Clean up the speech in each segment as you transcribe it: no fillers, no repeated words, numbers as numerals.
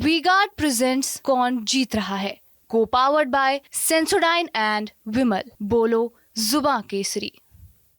V-Guard presents कौन जीत रहा है, को पावर्ड बाय सेंसोडाइन एंड विमल। बोलो जुबां केसरी।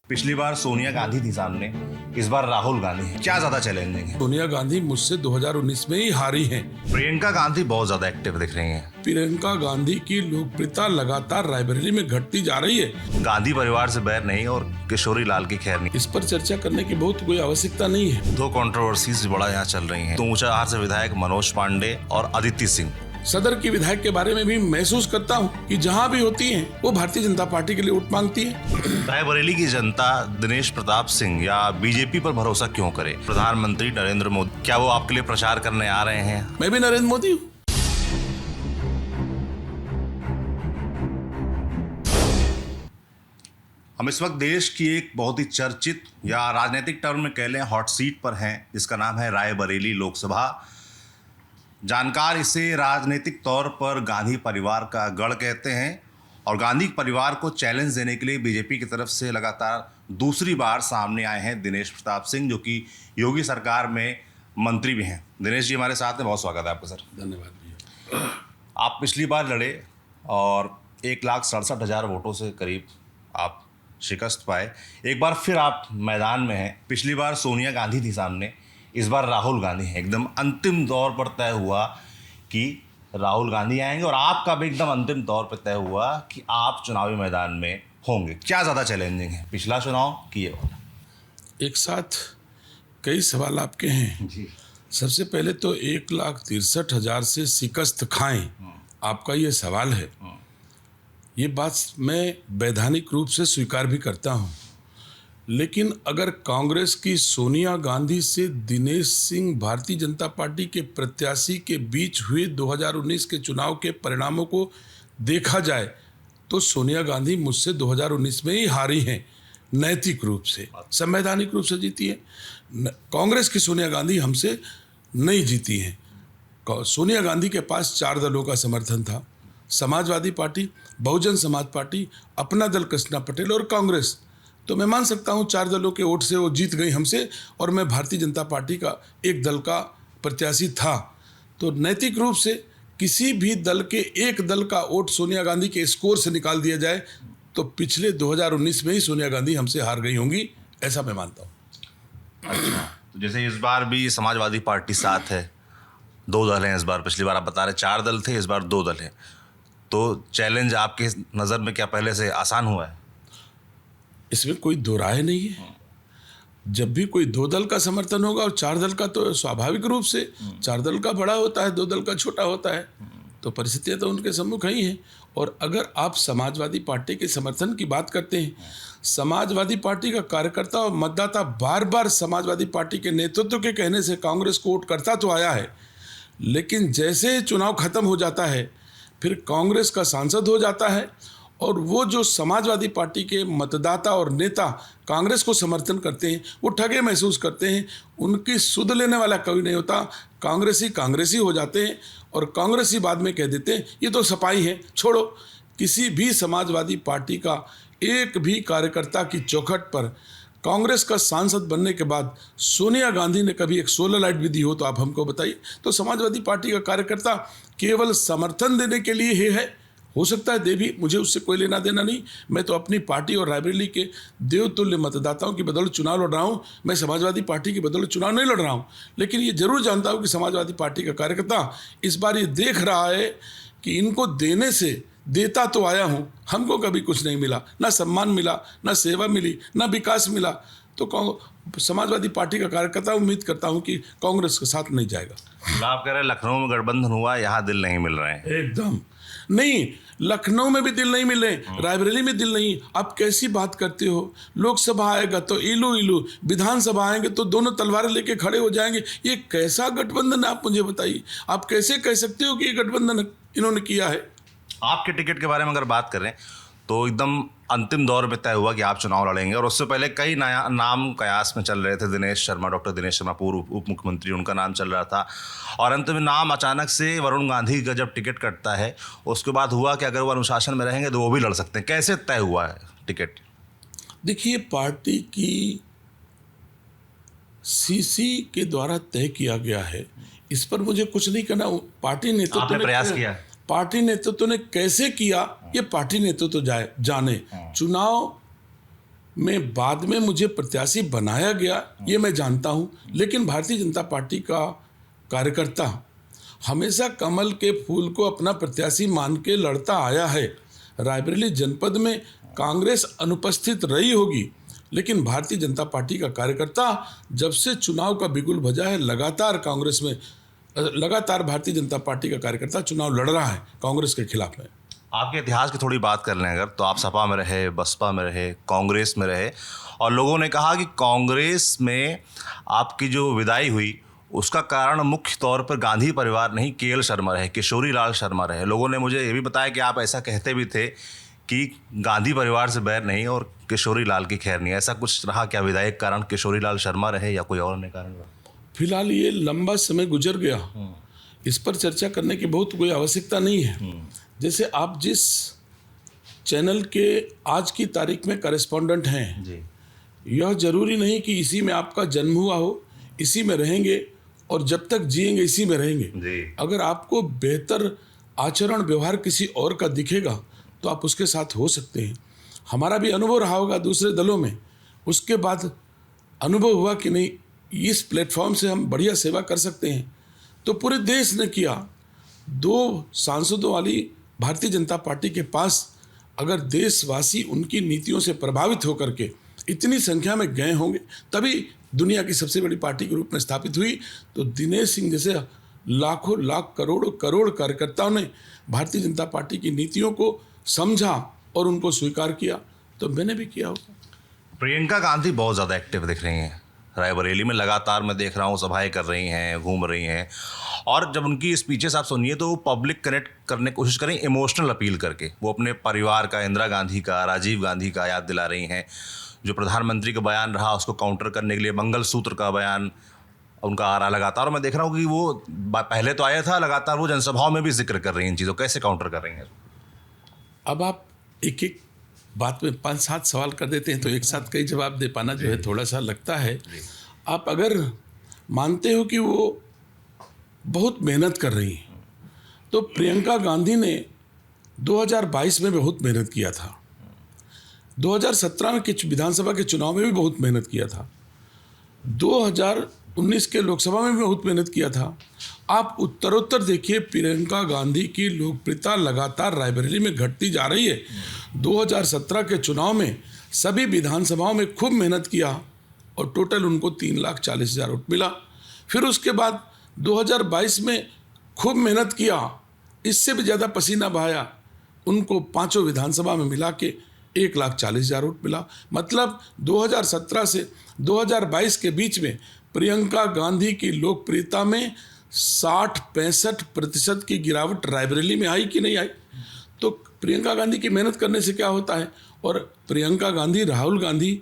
पिछली बार सोनिया गांधी थी सामने, इस बार राहुल गांधी है। क्या ज्यादा चैलेंजिंग है? सोनिया गांधी मुझसे 2019 में ही हारी हैं। प्रियंका गांधी बहुत ज्यादा एक्टिव दिख रही हैं। प्रियंका गांधी की लोकप्रियता लगातार रायबरेली में घटती जा रही है। गांधी परिवार से बैर नहीं और किशोरी लाल की खैर नहीं। इस पर चर्चा करने की बहुत कोई आवश्यकता नहीं है। दो कंट्रोवर्सीज बड़ा यहाँ चल रही हैं। तो ऊंचाहार से विधायक मनोज पांडे और अदिति सिंह। सदर की विधायक के बारे में भी महसूस करता हूँ कि जहाँ भी होती हैं वो भारतीय जनता पार्टी के लिए वोट मांगती है। रायबरेली की जनता दिनेश प्रताप सिंह या बीजेपी पर भरोसा क्यों करे? प्रधानमंत्री नरेंद्र मोदी, क्या वो आपके लिए प्रचार करने आ रहे हैं? मैं भी नरेंद्र मोदी हूँ। हम इस वक्त देश की एक बहुत ही चर्चित या राजनीतिक टर्म में कह लें हॉट सीट पर हैं, जिसका नाम है रायबरेली लोकसभा। जानकार इसे राजनीतिक तौर पर गांधी परिवार का गढ़ कहते हैं और गांधी परिवार को चैलेंज देने के लिए बीजेपी की तरफ से लगातार दूसरी बार सामने आए हैं दिनेश प्रताप सिंह, जो कि योगी सरकार में मंत्री भी हैं। दिनेश जी हमारे साथ हैं, बहुत स्वागत है आपका सर। धन्यवाद भैया। आप पिछली बार लड़े और 1,67,000 वोटों से करीब आप शिकस्त पाए। एक बार फिर आप मैदान में हैं। पिछली बार सोनिया गांधी थी सामने, इस बार राहुल गांधी है। एकदम अंतिम दौर पर तय हुआ कि राहुल गांधी आएंगे और आपका भी एकदम अंतिम तौर पर तय हुआ कि आप चुनावी मैदान में होंगे। क्या ज़्यादा चैलेंजिंग है, पिछला चुनाव कि ये वाला? एक साथ कई सवाल आपके हैं जी। सबसे पहले तो 1,63,000 से शिकस्त खाएं, आपका ये सवाल है। ये बात मैं वैधानिक रूप से स्वीकार भी करता हूँ, लेकिन अगर कांग्रेस की सोनिया गांधी से दिनेश सिंह भारतीय जनता पार्टी के प्रत्याशी के बीच हुए 2019 के चुनाव के परिणामों को देखा जाए तो सोनिया गांधी मुझसे 2019 में ही हारी हैं। नैतिक रूप से, संवैधानिक रूप से जीती है। कांग्रेस की सोनिया गांधी हमसे नहीं जीती हैं। सोनिया गांधी के पास 4 दलों का समर्थन था, समाजवादी पार्टी, बहुजन समाज पार्टी, अपना दल कृष्णा पटेल और कांग्रेस। तो मैं मान सकता हूँ 4 दलों के वोट से वो जीत गई हमसे और मैं भारतीय जनता पार्टी का एक दल का प्रत्याशी था। तो नैतिक रूप से किसी भी दल के एक दल का वोट सोनिया गांधी के स्कोर से निकाल दिया जाए तो पिछले 2019 में ही सोनिया गांधी हमसे हार गई होंगी, ऐसा मैं मानता हूँ। अच्छा, तो जैसे इस बार भी समाजवादी पार्टी साथ है, 2 दल हैं इस बार। पिछली बार आप बता रहे 4 दल थे, इस बार 2 दल हैं। तो चैलेंज आपके नज़र में क्या पहले से आसान हुआ है? इसमें कोई दो राय नहीं है। जब भी कोई 2 दल का समर्थन होगा और 4 दल का, तो स्वाभाविक रूप से 4 दल का बड़ा होता है, 2 दल का छोटा होता है। तो परिस्थितियां तो उनके सम्मुख ही हैं। और अगर आप समाजवादी पार्टी के समर्थन की बात करते हैं, समाजवादी पार्टी का कार्यकर्ता और मतदाता बार बार समाजवादी पार्टी के नेतृत्व के कहने से कांग्रेस को वोट करता तो आया है, लेकिन जैसे चुनाव खत्म हो जाता है फिर कांग्रेस का सांसद हो जाता है और वो जो समाजवादी पार्टी के मतदाता और नेता कांग्रेस को समर्थन करते हैं वो ठगे महसूस करते हैं। उनकी सुध लेने वाला कोई नहीं होता। कांग्रेसी हो जाते हैं और कांग्रेसी बाद में कह देते हैं ये तो सपाई है, छोड़ो। किसी भी समाजवादी पार्टी का एक भी कार्यकर्ता की चौखट पर कांग्रेस का सांसद बनने के बाद सोनिया गांधी ने कभी एक सोलर लाइट भी दी हो तो आप हमको बताइए। तो समाजवादी पार्टी का कार्यकर्ता केवल समर्थन देने के लिए ही है, हो सकता है दे भी, मुझे उससे कोई लेना देना नहीं। मैं तो अपनी पार्टी और रायबरेली के देवतुल्य मतदाताओं की बदौलत चुनाव लड़ रहा हूँ। मैं समाजवादी पार्टी की बदौलत चुनाव नहीं लड़ रहा हूँ, लेकिन ये जरूर जानता हूँ कि समाजवादी पार्टी का कार्यकर्ता इस बार ये देख रहा है कि इनको देने से देता तो आया हूँ, हमको कभी कुछ नहीं मिला, ना सम्मान मिला, ना सेवा मिली, ना विकास मिला। तो समाजवादी पार्टी का कार्यकर्ता उम्मीद करता हूँ कि कांग्रेस के साथ नहीं जाएगा। आप कह रहे हैं लखनऊ में गठबंधन हुआ, यहाँ दिल नहीं मिल रहे हैं। एकदम नहीं, लखनऊ में भी दिल नहीं मिले, रायबरेली में दिल नहीं। आप कैसी बात करते हो? लोकसभा आएगा तो इलू इलू, विधानसभा आएंगे तो दोनों तलवारें लेके खड़े हो जाएंगे। ये कैसा गठबंधन है, आप मुझे बताइए। आप कैसे कह सकते हो कि ये गठबंधन इन्होंने किया है? आपके टिकट के बारे में अगर बात करें तो एकदम अंतिम दौर में तय हुआ कि आप चुनाव लड़ेंगे और उससे पहले कई नया नाम कयास में चल रहे थे। दिनेश शर्मा, डॉक्टर दिनेश शर्मा पूर्व उप मुख्यमंत्री, उनका नाम चल रहा था और अंत में नाम अचानक से वरुण गांधी का जब टिकट कटता है उसके बाद हुआ कि अगर वो अनुशासन में रहेंगे तो वो भी लड़ सकते हैं। कैसे तय हुआ है टिकट? देखिए, पार्टी की सीसी के द्वारा तय किया गया है। इस पर मुझे कुछ नहीं करना। पार्टी नेतृत्व आपने प्रयास किया? पार्टी नेतृत्व ने कैसे किया ये पार्टी नेतृत्व जाने। चुनाव में बाद में मुझे प्रत्याशी बनाया गया ये मैं जानता हूं, लेकिन भारतीय जनता पार्टी का कार्यकर्ता हमेशा कमल के फूल को अपना प्रत्याशी मान के लड़ता आया है। रायबरेली जनपद में कांग्रेस अनुपस्थित रही होगी, लेकिन भारतीय जनता पार्टी का कार्यकर्ता जब से चुनाव का बिगुल बजा है, लगातार भारतीय जनता पार्टी का कार्यकर्ता चुनाव लड़ रहा है कांग्रेस के खिलाफ में। आपके इतिहास की थोड़ी बात कर लें अगर, तो आप सपा में रहे, बसपा में रहे, कांग्रेस में रहे, और लोगों ने कहा कि कांग्रेस में आपकी जो विदाई हुई उसका कारण मुख्य तौर पर गांधी परिवार नहीं, केएल शर्मा रहे, किशोरी लाल शर्मा रहे। लोगों ने मुझे ये भी बताया कि आप ऐसा कहते भी थे कि गांधी परिवार से बैर नहीं और किशोरी लाल की खैर नहीं। ऐसा कुछ रहा क्या? विधायक कारण किशोरी लाल शर्मा रहे या कोई और अन्य कारण रहा? फिलहाल ये लंबा समय गुजर गया, इस पर चर्चा करने की बहुत कोई आवश्यकता नहीं है। जैसे आप जिस चैनल के आज की तारीख में करेस्पॉन्डेंट हैं जी, यह जरूरी नहीं कि इसी में आपका जन्म हुआ हो, इसी में रहेंगे और जब तक जिएंगे इसी में रहेंगे जी। अगर आपको बेहतर आचरण व्यवहार किसी और का दिखेगा तो आप उसके साथ हो सकते हैं। हमारा भी अनुभव रहा होगा दूसरे दलों में, उसके बाद अनुभव हुआ कि नहीं इस प्लेटफॉर्म से हम बढ़िया सेवा कर सकते हैं, तो पूरे देश ने किया। 2 सांसदों वाली भारतीय जनता पार्टी के पास अगर देशवासी उनकी नीतियों से प्रभावित होकर के इतनी संख्या में गए होंगे तभी दुनिया की सबसे बड़ी पार्टी के रूप में स्थापित हुई। तो दिनेश सिंह जैसे लाखों लाख करोड़ों करोड़ कार्यकर्ताओं ने भारतीय जनता पार्टी की नीतियों को समझा और उनको स्वीकार किया, तो मैंने भी किया होगा। प्रियंका गांधी बहुत ज़्यादा एक्टिव दिख रही हैं रायबरेली में, लगातार मैं देख रहा हूँ सभाएं कर रही हैं, घूम रही हैं, और जब उनकी स्पीचेस आप सुनिए तो वो पब्लिक कनेक्ट करने की कोशिश करें, इमोशनल अपील करके। वो अपने परिवार का, इंदिरा गांधी का, राजीव गांधी का याद दिला रही हैं। जो प्रधानमंत्री का बयान रहा उसको काउंटर करने के लिए मंगलसूत्र का बयान उनका आ रहा लगातार। और मैं देख रहा हूँ कि वो पहले तो आया था, लगातार वो जनसभाओं में भी जिक्र कर रही हैं इन चीज़ों। कैसे काउंटर कर रही हैं? अब आप एक एक बात में 5-7 सवाल कर देते हैं तो एक साथ कई जवाब दे पाना जो है थोड़ा सा लगता है। आप अगर मानते हो कि वो बहुत मेहनत कर रही हैं, तो प्रियंका गांधी ने 2022 में बहुत मेहनत किया था, 2017 के विधानसभा के चुनाव में भी बहुत मेहनत किया था, 2019 के लोकसभा में भी बहुत मेहनत किया था। आप उत्तरोत्तर देखिए, प्रियंका गांधी की लोकप्रियता लगातार रायबरेली में घटती जा रही है। 2017 के चुनाव में सभी विधानसभाओं में खूब मेहनत किया और टोटल उनको 3,40,000 वोट मिला। फिर उसके बाद 2022 में खूब मेहनत किया, इससे भी ज़्यादा पसीना बहाया, उनको 5 विधानसभा में मिला के 1,40,000 वोट मिला। मतलब 2017 से 2022 के बीच में प्रियंका गांधी की लोकप्रियता में 60-65% की गिरावट रायबरेली में आई कि नहीं आई? तो प्रियंका गांधी की मेहनत करने से क्या होता है? और प्रियंका गांधी, राहुल गांधी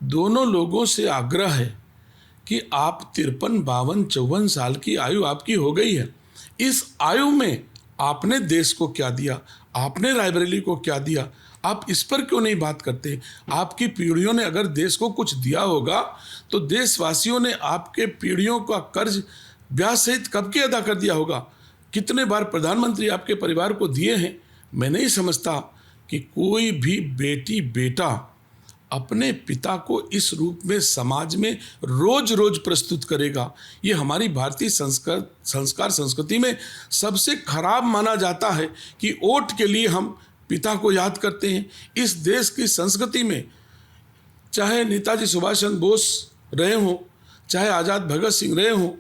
दोनों लोगों से आग्रह है कि आप 53, 52, 54 साल की आयु आपकी हो गई है। इस आयु में आपने देश को क्या दिया, आपने रायबरेली को क्या दिया, आप इस पर क्यों नहीं बात करते? आपकी पीढ़ियों ने अगर देश को कुछ दिया होगा तो देशवासियों ने आपके पीढ़ियों का कर्ज ब्याज सहित कब के अदा कर दिया होगा? कितने बार प्रधानमंत्री आपके परिवार को दिए हैं? मैं नहीं समझता कि कोई भी बेटी बेटा अपने पिता को इस रूप में समाज में रोज रोज प्रस्तुत करेगा। ये हमारी भारतीय संस्कार संस्कृति में सबसे खराब माना जाता है कि वोट के लिए हम पिता को याद करते हैं। इस देश की संस्कृति में चाहे नेताजी सुभाष चंद्र बोस रहे हों, चाहे आज़ाद भगत सिंह रहे हों,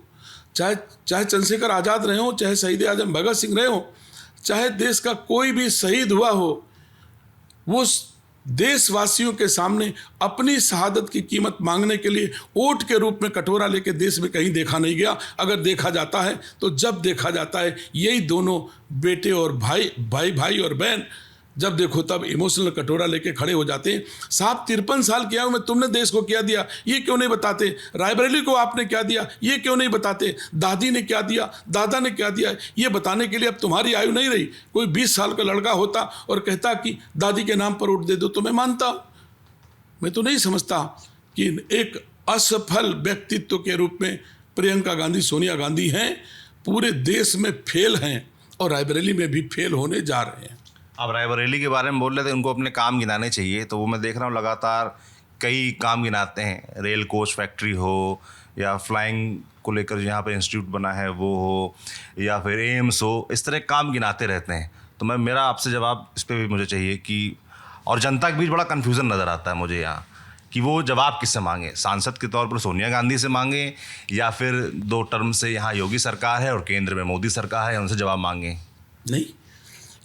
चाहे चंद्रशेखर आज़ाद रहे हों, चाहे शहीद आजम भगत सिंह रहे हों, चाहे देश का कोई भी शहीद हुआ हो, वो देशवासियों के सामने अपनी शहादत की कीमत मांगने के लिए वोट के रूप में कटोरा लेके देश में कहीं देखा नहीं गया। अगर देखा जाता है तो जब देखा जाता है यही दोनों बेटे और भाई और बहन जब देखो तब इमोशनल कटोरा लेके खड़े हो जाते हैं। साहब 53 साल की आयु में तुमने देश को क्या दिया ये क्यों नहीं बताते? रायबरेली को आपने क्या दिया ये क्यों नहीं बताते? दादी ने क्या दिया, दादा ने क्या दिया, ये बताने के लिए अब तुम्हारी आयु नहीं रही। कोई 20 साल का लड़का होता और कहता कि दादी के नाम पर वोट दे दो तो मैं मानता। मैं तो नहीं समझता कि एक असफल व्यक्तित्व के रूप में प्रियंका गांधी, सोनिया गांधी हैं। पूरे देश में फेल हैं और रायबरेली में भी फेल होने जा रहे हैं। अब रायबरेली के बारे में बोल रहे थे, उनको अपने काम गिनाने चाहिए, तो वो मैं देख रहा हूँ लगातार कई काम गिनाते हैं। रेल कोच फैक्ट्री हो, या फ्लाइंग को लेकर यहाँ पर इंस्टीट्यूट बना है वो हो, या फिर एम्स हो, इस तरह काम गिनाते रहते हैं। तो मेरा आपसे जवाब इस पर भी मुझे चाहिए कि, और जनता के बीच बड़ा कन्फ्यूज़न नज़र आता है मुझे यहाँ, कि वो जवाब किससे मांगे, सांसद के तौर पर सोनिया गांधी से मांगे, या फिर 2 टर्म से यहाँ योगी सरकार है और केंद्र में मोदी सरकार है, उनसे जवाब मांगे? नहीं,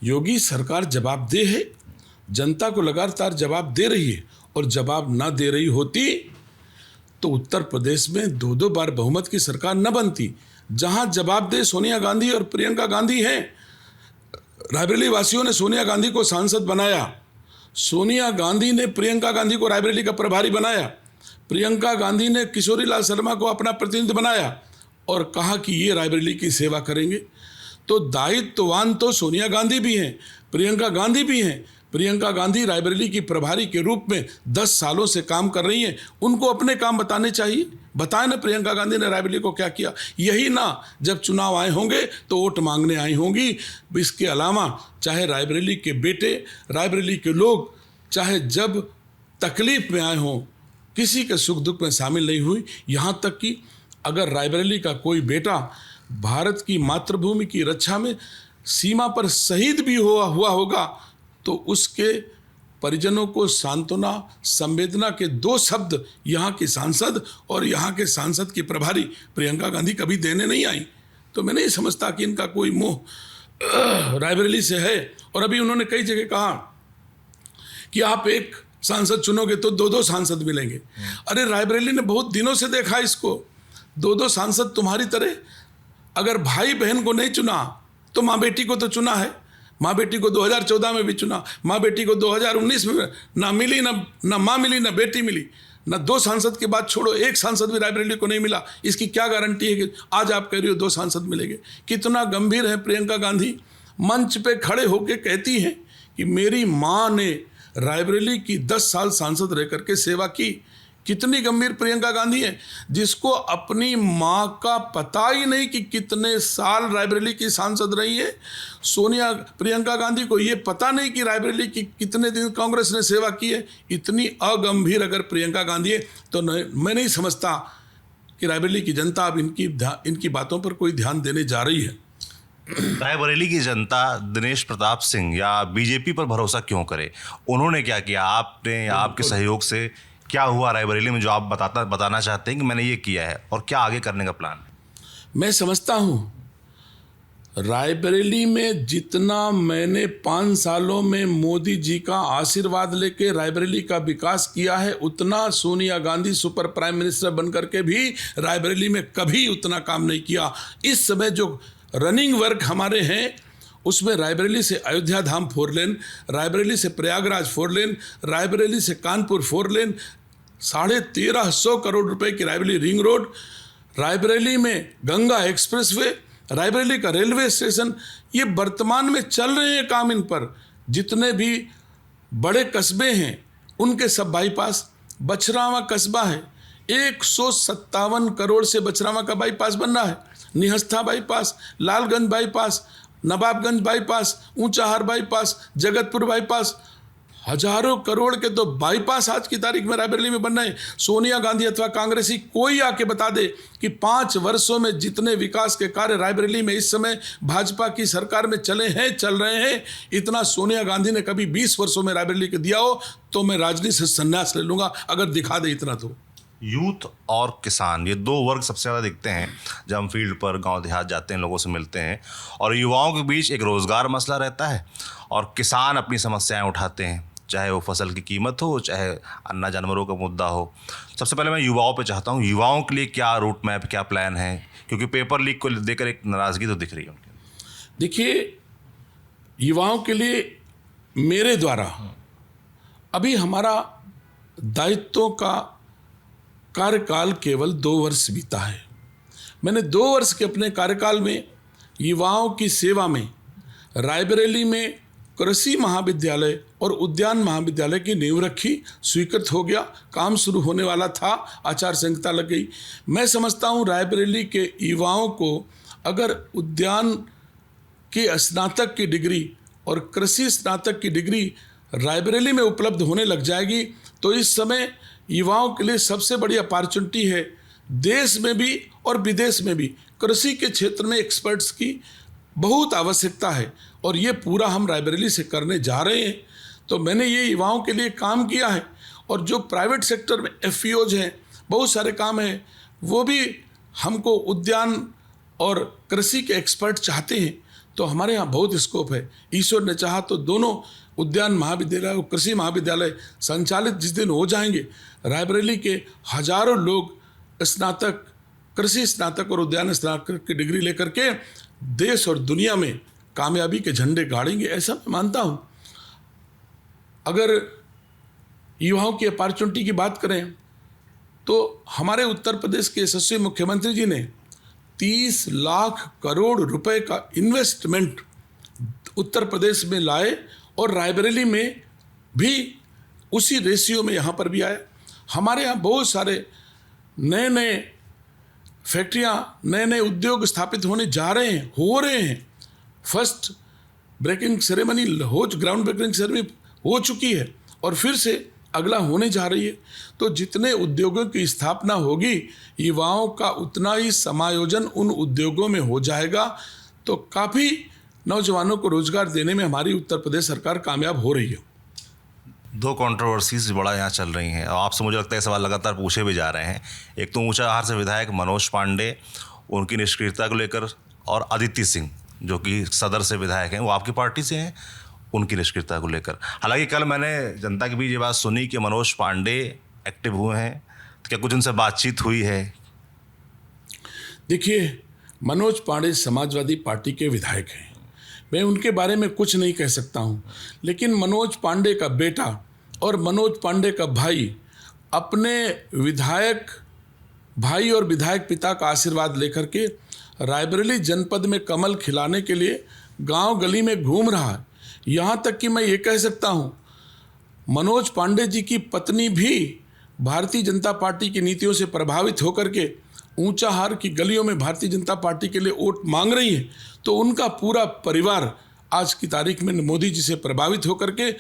योगी सरकार जवाबदेह है, जनता को लगातार जवाब दे रही है, और जवाब ना दे रही होती तो उत्तर प्रदेश में 2-2 बार बहुमत की सरकार न बनती। जहां जवाबदेह सोनिया गांधी और प्रियंका गांधी हैं, रायबरेली वासियों ने सोनिया गांधी को सांसद बनाया, सोनिया गांधी ने प्रियंका गांधी को रायबरेली का प्रभारी बनाया, प्रियंका गांधी ने किशोरी लाल शर्मा को अपना प्रतिनिधि बनाया और कहा कि ये रायबरेली की सेवा करेंगे। तो दायित्ववान तो सोनिया गांधी भी हैं, प्रियंका गांधी भी हैं। प्रियंका गांधी रायबरेली की प्रभारी के रूप में 10 सालों से काम कर रही हैं, उनको अपने काम बताने चाहिए। बताएं ना प्रियंका गांधी ने रायबरेली को क्या किया। यही ना जब चुनाव आए होंगे तो वोट मांगने आई होंगी। इसके अलावा चाहे रायबरेली के बेटे, रायबरेली के लोग, चाहे जब तकलीफ में आए हों, किसी के सुख दुख में शामिल नहीं हुई। यहाँ तक कि अगर रायबरेली का कोई बेटा भारत की मातृभूमि की रक्षा में सीमा पर शहीद भी हुआ होगा तो उसके परिजनों को सांत्वना, संवेदना के 2 शब्द यहाँ की सांसद और यहाँ के सांसद की प्रभारी प्रियंका गांधी कभी देने नहीं आई। तो मैं नहीं समझता कि इनका कोई मोह रायबरेली से है। और अभी उन्होंने कई जगह कहा कि आप एक सांसद चुनोगे तो 2-2 सांसद मिलेंगे। अरे रायबरेली ने बहुत दिनों से देखा इसको, 2-2 सांसद तुम्हारी तरह। अगर भाई बहन को नहीं चुना तो माँ बेटी को तो चुना है। माँ बेटी को 2014 में भी चुना, माँ बेटी को 2019 में ना मिली, ना माँ मिली, ना बेटी मिली, ना 2 सांसद की बात छोड़ो, 1 सांसद भी रायबरेली को नहीं मिला। इसकी क्या गारंटी है कि आज आप कह रही हो 2 सांसद मिलेंगे? कितना गंभीर है प्रियंका गांधी। मंच पे खड़े होकर कहती हैं कि मेरी माँ ने रायबरेली की 10 साल सांसद रह करके सेवा की। कितनी गंभीर प्रियंका गांधी है, जिसको अपनी माँ का पता ही नहीं कि कितने साल रायबरेली की सांसद रही है। प्रियंका गांधी को ये पता नहीं कि रायबरेली की कितने दिन कांग्रेस ने सेवा की है। इतनी अगंभीर अगर प्रियंका गांधी है तो मैं नहीं समझता कि रायबरेली की जनता अब इनकी बातों पर कोई ध्यान देने जा रही है। रायबरेली की जनता दिनेश प्रताप सिंह या बीजेपी पर भरोसा क्यों करे? उन्होंने क्या किया? आपने या आपके सहयोग से क्या हुआ रायबरेली में जो आप बताना चाहते हैं कि मैंने ये किया है, और क्या आगे करने का प्लान है? मैं समझता हूँ रायबरेली में जितना मैंने 5 सालों में मोदी जी का आशीर्वाद लेके रायबरेली का विकास किया है, उतना Sonia Gandhi super prime minister बनकर के भी रायबरेली में कभी उतना काम नहीं किया। इस समय जो रनिंग वर्क हमारे हैं उसमें रायबरेली से अयोध्या धाम 4 लेन, रायबरेली से प्रयागराज 4 लेन, रायबरेली से कानपुर 4 लेन, 1350 करोड़ रुपए की रायबरेली रिंग रोड, रायबरेली में गंगा एक्सप्रेसवे, रायबरेली का रेलवे स्टेशन, ये वर्तमान में चल रहे हैं काम इन पर। जितने भी बड़े कस्बे हैं उनके सब बाईपास। बछरावा कस्बा है, 157 करोड़ से बछरावा का बाईपास बन रहा है। Nihastha bypass, Lalganj bypass, Nawabganj bypass, Unchahar bypass, Jagatpur bypass, हजारों करोड़ के तो बाईपास आज की तारीख में रायबरेली में बन रहे हैं। सोनिया गांधी अथवा कांग्रेसी कोई आके बता दे कि 5 वर्षों में जितने विकास के कार्य रायबरेली में इस समय भाजपा की सरकार में चल रहे हैं, इतना सोनिया गांधी ने कभी 20 वर्षों में रायबरेली को दिया हो तो मैं राजनीति से संन्यास ले लूंगा, अगर दिखा दे इतना तो। यूथ और किसान, ये 2 वर्ग सबसे ज़्यादा दिखते हैं जब हम फील्ड पर गांव देहात जाते हैं, लोगों से मिलते हैं। और युवाओं के बीच एक रोज़गार मसला रहता है और किसान अपनी समस्याएं उठाते हैं, चाहे वो फसल की कीमत हो, चाहे अन्ना जानवरों का मुद्दा हो। सबसे पहले मैं युवाओं पे चाहता हूँ, युवाओं के लिए क्या रूट मैप, क्या प्लान है? क्योंकि पेपर लीक को देकर एक नाराज़गी तो दिख रही है उनकी। देखिए, युवाओं के लिए मेरे द्वारा अभी हमारा दायित्वों का कार्यकाल केवल 2 वर्ष बीता है। मैंने 2 वर्ष के अपने कार्यकाल में युवाओं की सेवा में रायबरेली में कृषि महाविद्यालय और उद्यान महाविद्यालय की नींव रखी, स्वीकृत हो गया, काम शुरू होने वाला था, आचार संहिता लग गई। मैं समझता हूँ रायबरेली के युवाओं को अगर उद्यान की स्नातक की डिग्री और कृषि स्नातक की डिग्री रायबरेली में उपलब्ध होने लग जाएगी तो इस समय युवाओं के लिए सबसे बड़ी अपॉर्चुनिटी है। देश में भी और विदेश में भी कृषि के क्षेत्र में एक्सपर्ट्स की बहुत आवश्यकता है और ये पूरा हम रायबरेली से करने जा रहे हैं। तो मैंने ये युवाओं के लिए काम किया है और जो प्राइवेट सेक्टर में एफपीओज हैं, बहुत सारे काम हैं, वो भी हमको उद्यान और कृषि के एक्सपर्ट चाहते हैं। तो हमारे यहाँ बहुत स्कोप है। ईश्वर ने चाहा तो दोनों उद्यान महाविद्यालय और कृषि महाविद्यालय संचालित जिस दिन हो जाएंगे, रायबरेली के हजारों लोग स्नातक, कृषि स्नातक और उद्यान स्नातक की डिग्री लेकर के देश और दुनिया में कामयाबी के झंडे गाड़ेंगे, ऐसा मैं मानता हूँ। अगर युवाओं की अपॉर्चुनिटी की बात करें तो हमारे उत्तर प्रदेश के यशस्वी मुख्यमंत्री जी ने 30 लाख करोड़ रुपए का इन्वेस्टमेंट उत्तर प्रदेश में लाए और रायबरेली में भी उसी रेशियो में यहाँ पर भी आया। हमारे यहाँ बहुत सारे नए नए फैक्ट्रियाँ, नए नए उद्योग स्थापित होने जा रहे हैं, हो रहे हैं। First breaking ceremony ground breaking ceremony हो चुकी है और फिर से अगला होने जा रही है। तो जितने उद्योगों की स्थापना होगी, युवाओं का उतना ही समायोजन उन उद्योगों में हो जाएगा। तो काफ़ी नौजवानों को रोजगार देने में हमारी उत्तर प्रदेश सरकार कामयाब हो रही है। दो कंट्रोवर्सीज बड़ा यहाँ चल रही हैं और आपसे मुझे लगता है सवाल लगातार पूछे भी जा रहे हैं। एक तो ऊंचाहार से विधायक मनोज पांडे, उनकी निष्क्रियता को लेकर, और अदिति सिंह जो कि सदर से विधायक हैं, वो आपकी पार्टी से हैं, उनकी निष्क्रियता को लेकर। हालांकि कल मैंने जनता के बीच ये बात सुनी कि मनोज पांडे एक्टिव हुए हैं, तो क्या कुछ उनसे बातचीत हुई है? देखिए, मनोज पांडे समाजवादी पार्टी के विधायक हैं, मैं उनके बारे में कुछ नहीं कह सकता हूं। लेकिन मनोज पांडे का बेटा और मनोज पांडे का भाई अपने विधायक भाई और विधायक पिता का आशीर्वाद लेकर के रायबरेली जनपद में कमल खिलाने के लिए गांव गली में घूम रहा है। यहाँ तक कि मैं ये कह सकता हूँ, मनोज पांडे जी की पत्नी भी भारतीय जनता पार्टी की नीतियों से प्रभावित होकर के ऊंचाहार की गलियों में भारतीय जनता पार्टी के लिए वोट मांग रही है। तो उनका पूरा परिवार आज की तारीख में मोदी जी से प्रभावित होकर के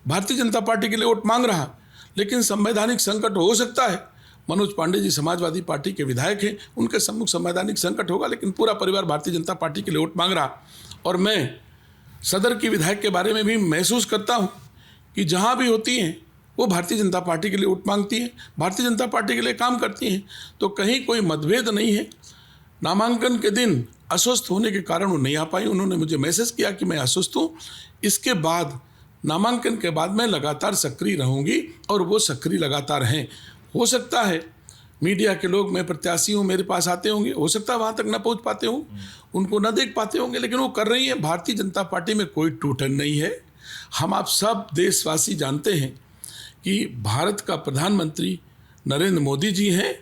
भारतीय जनता पार्टी के लिए वोट मांग रहा है। लेकिन संवैधानिक संकट हो सकता है। मनोज पांडे जी समाजवादी पार्टी के विधायक हैं, उनके सम्मुख संवैधानिक संकट होगा, लेकिन पूरा परिवार भारतीय जनता पार्टी के लिए वोट मांग रहा। और मैं सदर की विधायक के बारे में भी महसूस करता हूँ कि जहाँ भी होती हैं वो भारतीय जनता पार्टी के लिए वोट मांगती हैं, भारतीय जनता पार्टी के लिए काम करती हैं। तो कहीं कोई मतभेद नहीं है। नामांकन के दिन अस्वस्थ होने के कारण वो नहीं आ पाई। उन्होंने मुझे मैसेज किया कि मैं अस्वस्थ हूँ, इसके बाद नामांकन के बाद मैं लगातार सक्रिय रहूँगी और वो सक्रिय लगातार हैं। हो सकता है मीडिया के लोग, मैं प्रत्याशी हूँ, मेरे पास आते होंगे, हो सकता है वहाँ तक न पहुँच पाते हों, उनको न देख पाते होंगे, लेकिन वो कर रही हैं। भारतीय जनता पार्टी में कोई टूटन नहीं है। हम आप सब देशवासी जानते हैं कि भारत का प्रधानमंत्री नरेंद्र मोदी जी हैं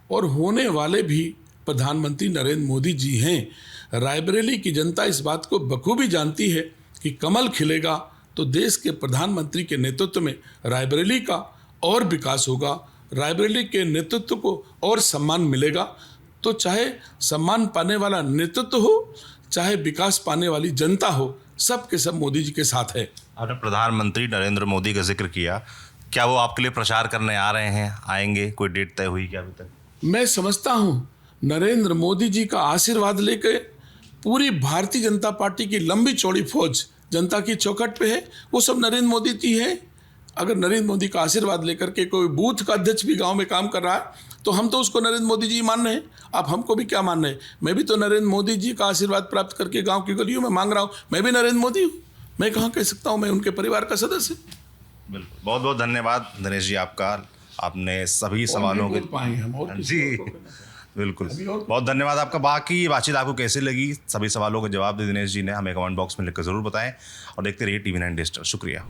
और होने वाले भी प्रधानमंत्री नरेंद्र मोदी जी हैं। रायबरेली की जनता इस बात को बखूबी जानती है कि कमल खिलेगा तो देश के प्रधानमंत्री के नेतृत्व में रायबरेली का और विकास होगा, रायबरेली के नेतृत्व को और सम्मान मिलेगा। तो चाहे सम्मान पाने वाला नेतृत्व हो, चाहे विकास पाने वाली जनता हो, सब के सब मोदी जी के साथ है। आपने प्रधानमंत्री नरेंद्र मोदी का जिक्र किया, क्या वो आपके लिए प्रचार करने आ रहे हैं, आएंगे? कोई डेट तय हुई क्या अभी तक? मैं समझता हूँ नरेंद्र मोदी जी का आशीर्वाद लेकर पूरी भारतीय जनता पार्टी की लंबी चौड़ी फौज जनता की चौखट पे है। वो सब नरेंद्र मोदी जी हैं। अगर नरेंद्र मोदी का आशीर्वाद लेकर के कोई बूथ का अध्यक्ष भी गांव में काम कर रहा है तो हम तो उसको नरेंद्र मोदी जी मान रहे हैं। आप हमको भी क्या मान रहे हैं? मैं भी तो नरेंद्र मोदी जी का आशीर्वाद प्राप्त करके गांव की गलियों में मांग रहा हूँ। मैं भी नरेंद्र मोदी हूँ। मैं कहाँ कह सकता हूँ मैं उनके परिवार का सदस्य। बिल्कुल, बहुत बहुत धन्यवाद दिनेश जी आपका। आपने सभी सवालों के जी बिल्कुल बहुत धन्यवाद आपका। बाकी बातचीत आपको कैसे लगी, सभी सवालों के जवाब दिनेश जी ने हमें कमेंट बॉक्स में लिखकर ज़रूर बताएं और देखते रहिए TV9 डिजिटल। शुक्रिया।